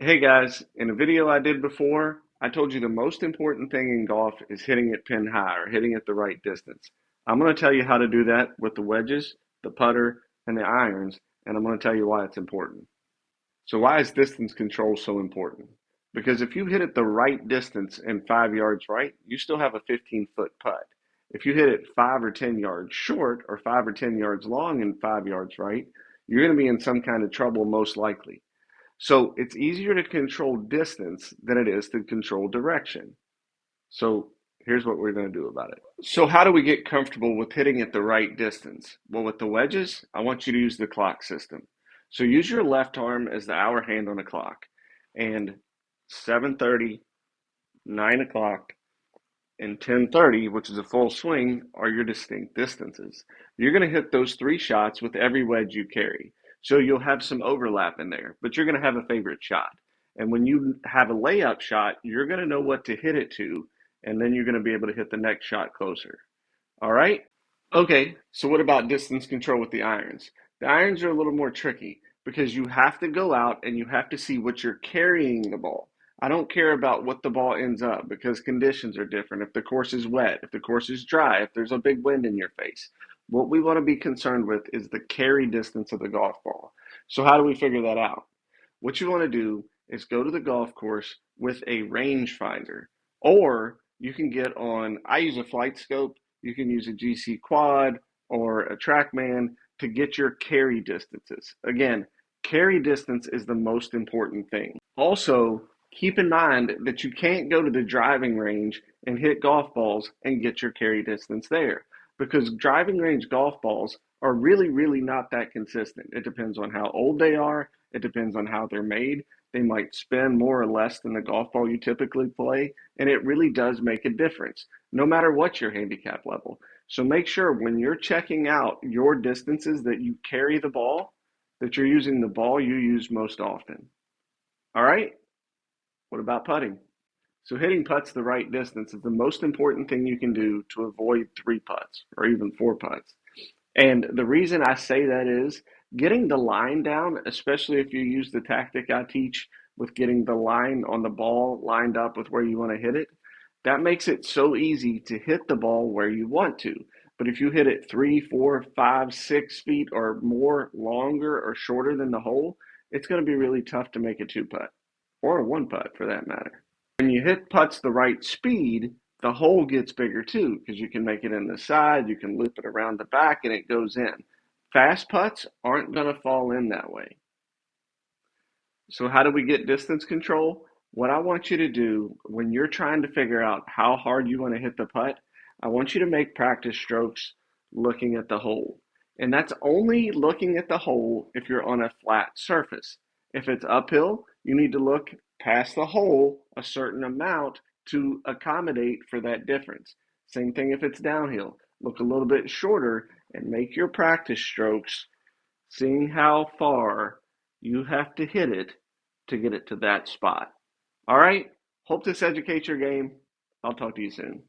Hey guys, in a video I did before, I told you the most important thing in golf is hitting it pin high or hitting it the right distance. I'm going to tell you how to do that with the wedges, the putter, and the irons, and I'm going to tell you why it's important. So why is distance control so important? Because if you hit it the right distance and 5 yards right, you still have a 15-foot putt. If you hit it 5 or 10 yards short or 5 or 10 yards long and 5 yards right, you're going to be in some kind of trouble most likely. So it's easier to control distance than it is to control direction. So here's what we're going to do about it. So how do we get comfortable with hitting at the right distance? Well, with the wedges, I want you to use the clock system. So use your left arm as the hour hand on the clock. And 7:30, 9 o'clock, and 10:30, which is a full swing, are your distinct distances. You're going to hit those three shots with every wedge you carry. So you'll have some overlap in there, but you're going to have a favorite shot. And when you have a layup shot, you're going to know what to hit it to, and then you're going to be able to hit the next shot closer. All right? Okay, so what about distance control with the irons? The irons are a little more tricky because you have to go out and you have to see what you're carrying the ball. I don't care about what the ball ends up because conditions are different. If the course is wet, if the course is dry, if there's a big wind in your face. What we want to be concerned with is the carry distance of the golf ball. So how do we figure that out? What you want to do is go to the golf course with a rangefinder, or you can get on, I use a flight scope, you can use a GC quad or a TrackMan to get your carry distances. Again, carry distance is the most important thing. Also, keep in mind that you can't go to the driving range and hit golf balls and get your carry distance there because driving range golf balls are really not that consistent. It depends on how old they are, it depends on how they're made. They might spin more or less than the golf ball you typically play, and it really does make a difference, no matter what your handicap level. So make sure when you're checking out your distances that you carry the ball, that you're using the ball you use most often. All right? What about putting? So hitting putts the right distance is the most important thing you can do to avoid three putts or even four putts. And the reason I say that is getting the line down, especially if you use the tactic I teach with getting the line on the ball lined up with where you want to hit it, that makes it so easy to hit the ball where you want to. But if you hit it 3, 4, 5, 6 feet or more longer or shorter than the hole, it's going to be really tough to make a two putt or a one putt for that matter. When you hit putts the right speed, the hole gets bigger too because you can make it in the side, you can loop it around the back, and it goes in. Fast putts aren't going to fall in that way. So, how do we get distance control? What I want you to do when you're trying to figure out how hard you want to hit the putt, I want you to make practice strokes looking at the hole. And that's only looking at the hole if you're on a flat surface. If it's uphill, you need to look past the hole a certain amount to accommodate for that difference. Same thing if it's downhill. Look a little bit shorter and make your practice strokes, seeing how far you have to hit it to get it to that spot. All right? Hope this educates your game. I'll talk to you soon.